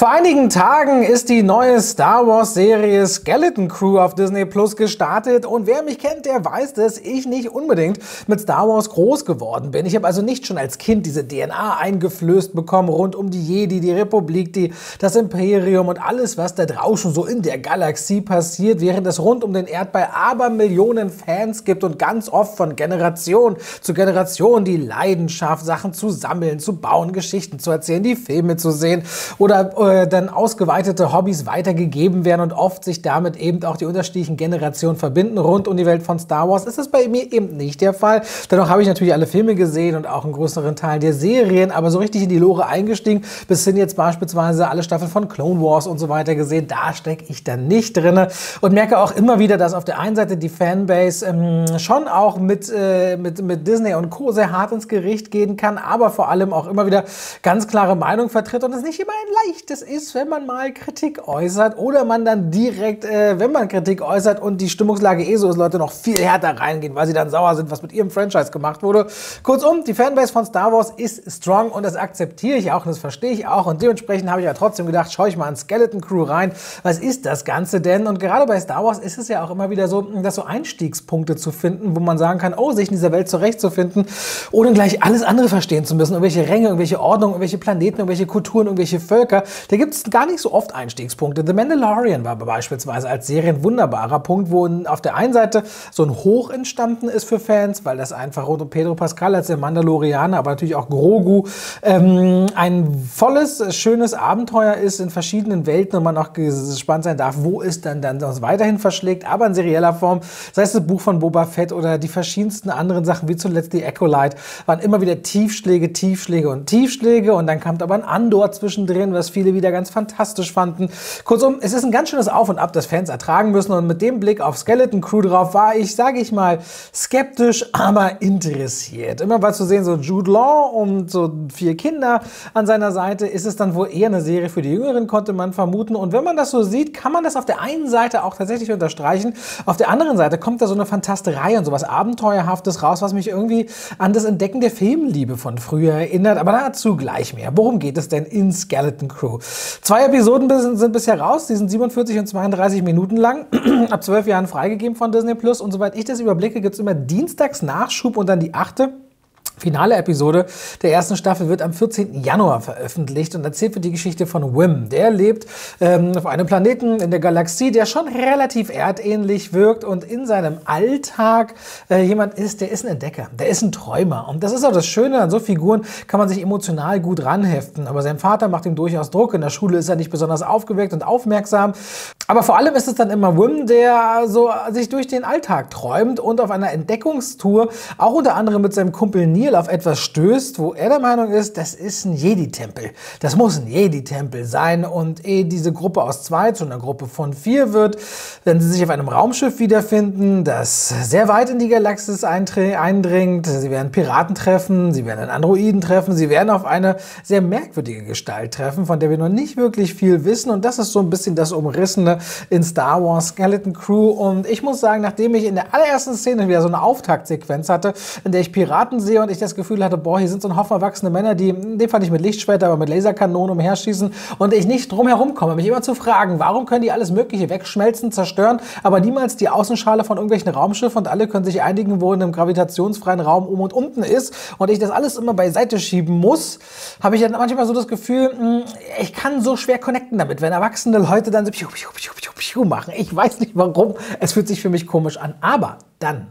Vor einigen Tagen ist die neue Star Wars Serie Skeleton Crew auf Disney Plus gestartet und wer mich kennt, der weiß, dass ich nicht unbedingt mit Star Wars groß geworden bin. Ich habe also nicht schon als Kind diese DNA eingeflößt bekommen rund um die Jedi, die Republik, das Imperium und alles, was da draußen so in der Galaxie passiert, während es rund um den Erdball Abermillionen Fans gibt und ganz oft von Generation zu Generation die Leidenschaft, Sachen zu sammeln, zu bauen, Geschichten zu erzählen, die Filme zu sehen oder dann ausgeweitete Hobbys weitergegeben werden und oft sich damit eben auch die unterschiedlichen Generationen verbinden rund um die Welt von Star Wars, ist das bei mir eben nicht der Fall. Dennoch habe ich natürlich alle Filme gesehen und auch einen größeren Teil der Serien, aber so richtig in die Lore eingestiegen, bis hin jetzt beispielsweise alle Staffeln von Clone Wars und so weiter gesehen, da stecke ich dann nicht drin und merke auch immer wieder, dass auf der einen Seite die Fanbase schon auch mit Disney und Co. sehr hart ins Gericht gehen kann, aber vor allem auch immer wieder ganz klare Meinung vertritt und es nicht immer ein leichtes ist, wenn man mal Kritik äußert oder man dann direkt, wenn man Kritik äußert und die Stimmungslage so ist, Leute noch viel härter reingehen, weil sie dann sauer sind, was mit ihrem Franchise gemacht wurde. Kurzum, die Fanbase von Star Wars ist strong und das akzeptiere ich auch und das verstehe ich auch und dementsprechend habe ich ja trotzdem gedacht, schaue ich mal an Skeleton Crew rein. Was ist das Ganze denn? Und gerade bei Star Wars ist es ja auch immer wieder so, dass so Einstiegspunkte zu finden, wo man sagen kann, oh, sich in dieser Welt zurechtzufinden, ohne gleich alles andere verstehen zu müssen, irgendwelche Ränge, irgendwelche Ordnungen, irgendwelche Planeten, irgendwelche Kulturen, irgendwelche Völker. Da gibt es gar nicht so oft Einstiegspunkte. The Mandalorian war beispielsweise als Serie ein wunderbarer Punkt, wo auf der einen Seite so ein Hoch entstanden ist für Fans, weil das einfach rund um Pedro Pascal als der Mandalorianer, aber natürlich auch Grogu, ein volles, schönes Abenteuer ist in verschiedenen Welten und man auch gespannt sein darf, wo es dann das weiterhin verschlägt, aber in serieller Form, sei es das Buch von Boba Fett oder die verschiedensten anderen Sachen, wie zuletzt die Acolyte, waren immer wieder Tiefschläge, Tiefschläge und Tiefschläge und dann kam aber ein Andor zwischendrin, was viele wieder ganz fantastisch fanden. Kurzum, es ist ein ganz schönes Auf und Ab, das Fans ertragen müssen und mit dem Blick auf Skeleton Crew drauf war ich, sage ich mal, skeptisch, aber interessiert. Immer mal zu sehen, so Jude Law und so 4 Kinder an seiner Seite, ist es dann wohl eher eine Serie für die Jüngeren, konnte man vermuten. Und wenn man das so sieht, kann man das auf der einen Seite auch tatsächlich unterstreichen. Auf der anderen Seite kommt da so eine Fantasterei und sowas Abenteuerhaftes raus, was mich irgendwie an das Entdecken der Filmliebe von früher erinnert. Aber dazu gleich mehr. Worum geht es denn in Skeleton Crew? 2 Episoden sind bisher raus, die sind 47 und 32 Minuten lang, ab 12 Jahren freigegeben von Disney Plus und soweit ich das überblicke, gibt es immer dienstags Nachschub und dann die 8. Finale Episode der ersten Staffel wird am 14. Januar veröffentlicht und erzählt wird die Geschichte von Wim. Der lebt auf einem Planeten in der Galaxie, der schon relativ erdähnlich wirkt und in seinem Alltag jemand ist, der ist ein Entdecker, der ist ein Träumer. Und das ist auch das Schöne, an so Figuren kann man sich emotional gut ranheften. Aber sein Vater macht ihm durchaus Druck, in der Schule ist er nicht besonders aufgeweckt und aufmerksam. Aber vor allem ist es dann immer Wim, der so sich durch den Alltag träumt und auf einer Entdeckungstour, auch unter anderem mit seinem Kumpel Neil, auf etwas stößt, wo er der Meinung ist, das ist ein Jedi-Tempel. Das muss ein Jedi-Tempel sein und ehe diese Gruppe aus 2 zu einer Gruppe von 4 wird, wenn sie sich auf einem Raumschiff wiederfinden, das sehr weit in die Galaxis eindringt. Sie werden Piraten treffen, sie werden einen Androiden treffen, sie werden auf eine sehr merkwürdige Gestalt treffen, von der wir noch nicht wirklich viel wissen und das ist so ein bisschen das Umrissene in Star Wars Skeleton Crew und ich muss sagen, nachdem ich in der allerersten Szene wieder so eine Auftaktsequenz hatte, in der ich Piraten sehe und ich das Gefühl hatte, boah, hier sind so ein Haufen erwachsene Männer, die, in dem Fall nicht mit Lichtschwertern, aber mit Laserkanonen umherschießen und ich nicht drum herum komme, mich immer zu fragen, warum können die alles Mögliche wegschmelzen, zerstören, aber niemals die Außenschale von irgendwelchen Raumschiffen und alle können sich einigen, wo in einem gravitationsfreien Raum um und unten ist und ich das alles immer beiseite schieben muss, habe ich dann manchmal so das Gefühl, ich kann so schwer connecten damit, wenn erwachsene Leute dann so piu, piu, piu, piu, piu machen. Ich weiß nicht warum, es fühlt sich für mich komisch an, aber dann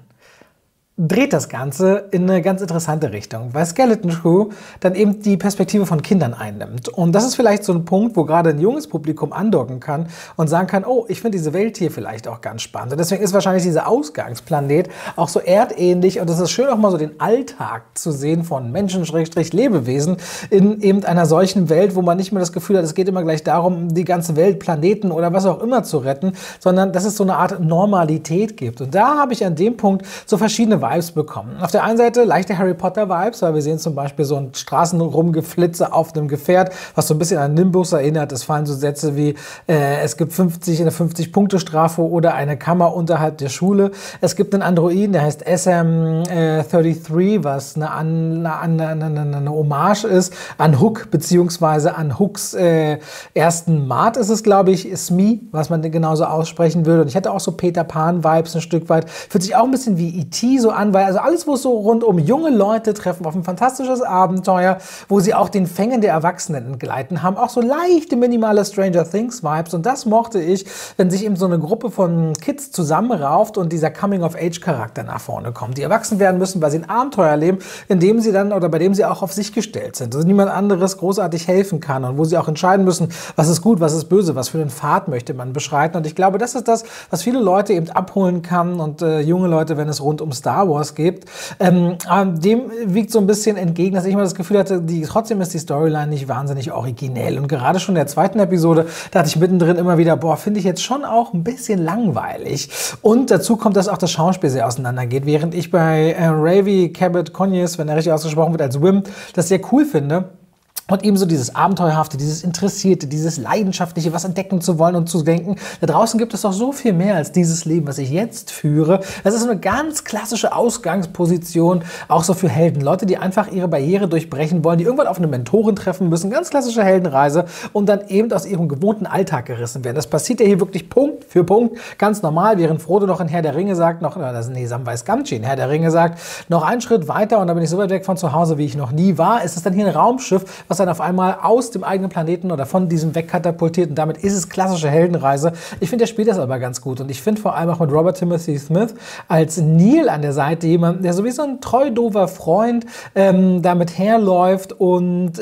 dreht das Ganze in eine ganz interessante Richtung, weil Skeleton Crew dann eben die Perspektive von Kindern einnimmt. Und das ist vielleicht so ein Punkt, wo gerade ein junges Publikum andocken kann und sagen kann, oh, ich finde diese Welt hier vielleicht auch ganz spannend. Und deswegen ist wahrscheinlich dieser Ausgangsplanet auch so erdähnlich und es ist schön auch mal so den Alltag zu sehen von Menschen-Lebewesen in eben einer solchen Welt, wo man nicht mehr das Gefühl hat, es geht immer gleich darum, die ganze Welt, Planeten oder was auch immer zu retten, sondern dass es so eine Art Normalität gibt. Und da habe ich an dem Punkt so verschiedene Vibes bekommen. Auf der einen Seite leichte Harry Potter Vibes, weil wir sehen zum Beispiel so ein Straßenrumgeflitze auf einem Gefährt, was so ein bisschen an Nimbus erinnert. Es fallen so Sätze wie, es gibt eine 50-Punkte-Strafe oder eine Kammer unterhalb der Schule. Es gibt einen Androiden, der heißt SM33, was eine Hommage ist an Hook, beziehungsweise an Hooks ersten Mord ist es, glaube ich, Smee, was man genauso aussprechen würde. Und ich hatte auch so Peter Pan-Vibes ein Stück weit. Fühlt sich auch ein bisschen wie E.T. so an, weil also alles, wo es so rund um junge Leute treffen auf ein fantastisches Abenteuer, wo sie auch den Fängen der Erwachsenen entgleiten, haben auch so leichte, minimale Stranger Things-Vibes. Und das mochte ich, wenn sich eben so eine Gruppe von Kids zusammenrauft und dieser Coming-of-Age-Charakter nach vorne kommt. Die erwachsen werden müssen, weil sie ein Abenteuer erleben, in dem sie dann oder bei dem sie auch auf sich gestellt sind. Also niemand anderes großartig helfen kann und wo sie auch entscheiden müssen, was ist gut, was ist böse, was für einen Pfad möchte man beschreiten. Und ich glaube, das ist das, was viele Leute eben abholen kann und junge Leute, wenn es rund um Star Wars geht. Dem wiegt so ein bisschen entgegen, dass ich immer das Gefühl hatte, trotzdem ist die Storyline nicht wahnsinnig originell. Und gerade schon in der zweiten Episode dachte ich mittendrin immer wieder, boah, finde ich jetzt schon auch ein bisschen langweilig. Und dazu kommt, dass auch das Schauspiel sehr auseinandergeht, während ich bei Ravi Cabot-Conyers, wenn er richtig ausgesprochen wird, als Wim, das sehr cool finde. Und ebenso dieses Abenteuerhafte, dieses Interessierte, dieses Leidenschaftliche, was entdecken zu wollen und zu denken. Da draußen gibt es doch so viel mehr als dieses Leben, was ich jetzt führe. Das ist so eine ganz klassische Ausgangsposition, auch so für Helden. Leute, die einfach ihre Barriere durchbrechen wollen, die irgendwann auf eine Mentorin treffen müssen. Ganz klassische Heldenreise und dann eben aus ihrem gewohnten Alltag gerissen werden. Das passiert ja hier wirklich Punkt für Punkt, ganz normal, während Frodo noch in Herr der Ringe sagt, Samwise Gamgee in Herr der Ringe sagt, noch einen Schritt weiter und da bin ich so weit weg von zu Hause, wie ich noch nie war. Ist es dann hier ein Raumschiff, was dann auf einmal aus dem eigenen Planeten oder von diesem wegkatapultiert und damit ist es klassische Heldenreise. Ich finde, er spielt das aber ganz gut und ich finde vor allem auch mit Robert Timothy Smith als Neil an der Seite jemand, der sowieso ein treu doofer Freund damit herläuft und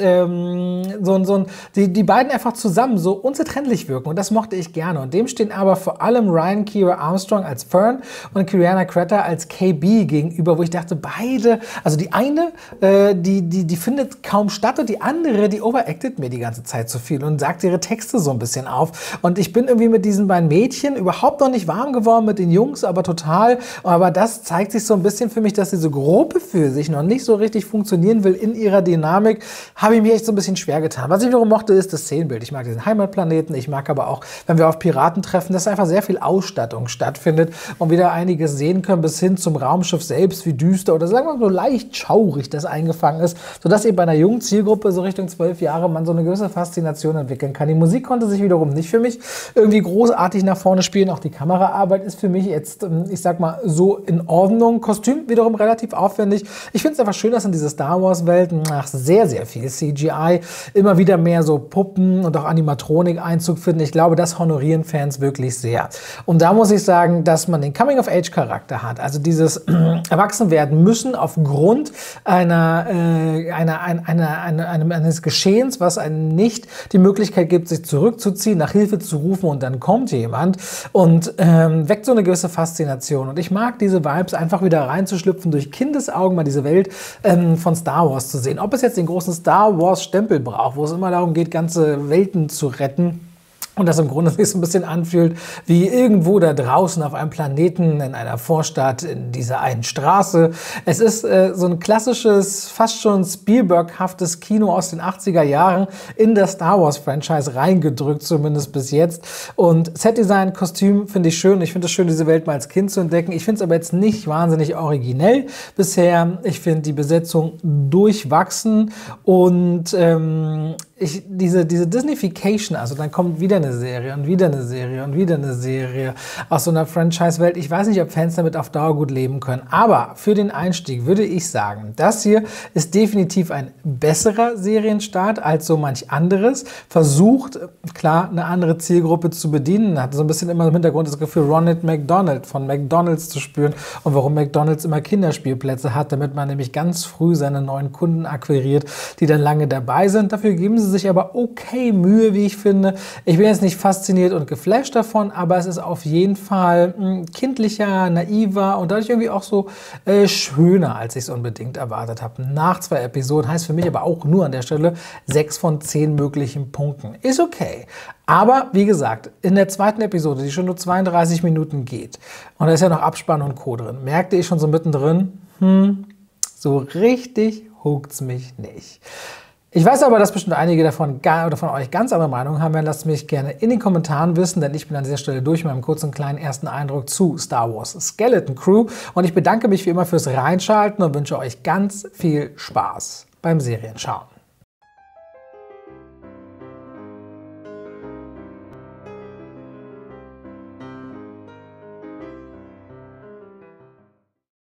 die beiden einfach zusammen so unzertrennlich wirken und das mochte ich gerne und dem stehen aber vor allem Ryan Kiera Armstrong als Fern und Kiriana Creta als KB gegenüber, wo ich dachte, beide, also die eine, die findet kaum statt und die andere, die overacted mir die ganze Zeit zu viel und sagt ihre Texte so ein bisschen auf. Und ich bin irgendwie mit diesen beiden Mädchen überhaupt noch nicht warm geworden, mit den Jungs aber total. Aber das zeigt sich so ein bisschen für mich, dass diese Gruppe für sich noch nicht so richtig funktionieren will in ihrer Dynamik. Habe ich mir echt so ein bisschen schwer getan. Was ich wiederum mochte, ist das Szenenbild. Ich mag diesen Heimatplaneten. Ich mag aber auch, wenn wir auf Piraten treffen, dass einfach sehr viel Ausstattung stattfindet und wir da einiges sehen können, bis hin zum Raumschiff selbst, wie düster oder sagen wir mal so leicht schaurig das eingefangen ist, sodass eben bei einer jungen Zielgruppe so Richtung 12 Jahre man so eine gewisse Faszination entwickeln kann. Die Musik konnte sich wiederum nicht für mich irgendwie großartig nach vorne spielen. Auch die Kameraarbeit ist für mich jetzt, ich sag mal, so in Ordnung. Kostüm wiederum relativ aufwendig. Ich finde es einfach schön, dass in diese Star Wars Welt nach sehr, sehr viel CGI immer wieder mehr so Puppen und auch Animatronik Einzug finden. Ich glaube, das honorieren Fans wirklich sehr. Und da muss ich sagen, dass man den Coming-of-Age-Charakter hat. Also dieses Erwachsenwerden müssen aufgrund eines Geschehens, was einem nicht die Möglichkeit gibt, sich zurückzuziehen, nach Hilfe zu rufen und dann kommt jemand und weckt so eine gewisse Faszination. Und ich mag diese Vibes, einfach wieder reinzuschlüpfen, durch Kindesaugen mal diese Welt von Star Wars zu sehen. Ob es jetzt den großen Star Wars Stempel braucht, wo es immer darum geht, ganze Welten zu retten, und das im Grunde sich so ein bisschen anfühlt wie irgendwo da draußen auf einem Planeten, in einer Vorstadt, in dieser einen Straße. Es ist so ein klassisches, fast schon Spielberg-haftes Kino aus den 80er Jahren in das Star Wars-Franchise reingedrückt, zumindest bis jetzt. Und Setdesign, Kostüm finde ich schön. Ich finde es schön, diese Welt mal als Kind zu entdecken. Ich finde es aber jetzt nicht wahnsinnig originell bisher. Ich finde die Besetzung durchwachsen und diese Disneyfication, also dann kommt wieder eine Serie und wieder eine Serie und wieder eine Serie aus so einer Franchise-Welt. Ich weiß nicht, ob Fans damit auf Dauer gut leben können, aber für den Einstieg würde ich sagen, das hier ist definitiv ein besserer Serienstart als so manch anderes. Versucht, klar, eine andere Zielgruppe zu bedienen. Hat so ein bisschen immer im Hintergrund das Gefühl, Ronald McDonald von McDonald's zu spüren und warum McDonald's immer Kinderspielplätze hat, damit man nämlich ganz früh seine neuen Kunden akquiriert, die dann lange dabei sind. Dafür geben sie sich aber okay Mühe, wie ich finde. Ich bin jetzt nicht fasziniert und geflasht davon, aber es ist auf jeden Fall kindlicher, naiver und dadurch irgendwie auch so schöner, als ich es unbedingt erwartet habe. Nach 2 Episoden heißt für mich aber auch nur an der Stelle 6 von 10 möglichen Punkten. Ist okay. Aber wie gesagt, in der 2. Episode, die schon nur 32 Minuten geht, und da ist ja noch Abspann und Co. drin, merkte ich schon so mittendrin, so richtig hookt's mich nicht. Ich weiß aber, dass bestimmt einige davon oder von euch ganz andere Meinungen haben werden. Lasst mich gerne in den Kommentaren wissen, denn ich bin an dieser Stelle durch mit meinem kurzen kleinen ersten Eindruck zu Star Wars Skeleton Crew. Und ich bedanke mich wie immer fürs Reinschalten und wünsche euch ganz viel Spaß beim Serienschauen.